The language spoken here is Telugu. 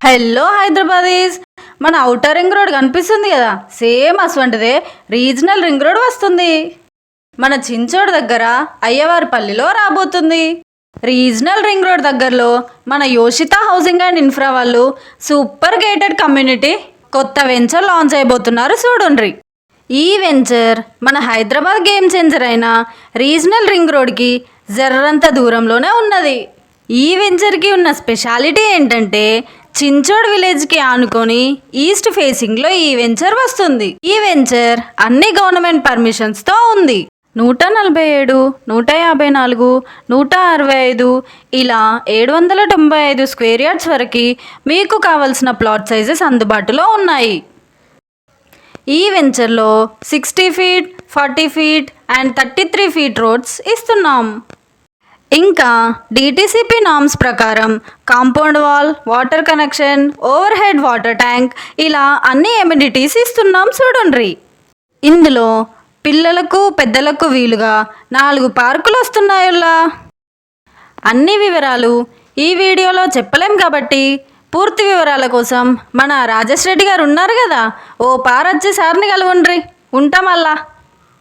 హలో హైదరాబాదీస్, మన ఔటర్ రింగ్ రోడ్ కనిపిస్తుంది కదా, సేమ్ అటువంటిదే రీజనల్ రింగ్ రోడ్ వస్తుంది. మన చించోడ్ దగ్గర అయ్యవారిపల్లిలో రాబోతుంది. రీజనల్ రింగ్ రోడ్ దగ్గరలో మన యోషిత హౌసింగ్ అండ్ ఇన్ఫ్రా వాళ్ళు సూపర్ గేటెడ్ కమ్యూనిటీ కొత్త వెంచర్ లాంచ్ అయిపోతున్నారు. చూడండి, ఈ వెంచర్ మన హైదరాబాద్ గేమ్ చేంజర్ అయిన రీజనల్ రింగ్ రోడ్కి జర్రంత దూరంలోనే ఉన్నది. ఈ వెంచర్కి ఉన్న స్పెషాలిటీ ఏంటంటే చించోడ్ విలేజ్కి ఆనుకొని ఈస్ట్ ఫేసింగ్లో ఈ వెంచర్ వస్తుంది. ఈ వెంచర్ అన్ని గవర్నమెంట్ పర్మిషన్స్తో ఉంది. 147, 154, 165 ఇలా 795 స్క్వేర్ యార్డ్స్ వరకు మీకు కావలసిన ప్లాట్ సైజెస్ అందుబాటులో ఉన్నాయి. ఈ వెంచర్లో 60 feet, 40 feet and 33 feet roads ఇస్తున్నాం. ఇంకా డిటిసిపి నామ్స్ ప్రకారం compound wall, water connection, over head water tank ఇలా అన్ని ఎమ్యూనిటీస్ ఇస్తున్నాం. చూడండి, ఇందులో పిల్లలకు పెద్దలకు వీలుగా 4 పార్కులు వస్తున్నాయల్లా. అన్ని వివరాలు ఈ వీడియోలో చెప్పలేం కాబట్టి పూర్తి వివరాల కోసం మన రాజేష్ రెడ్డి గారు ఉన్నారు కదా, ఓ పారొచ్చి సార్ని కలవండ్రి. ఉంటామల్లా.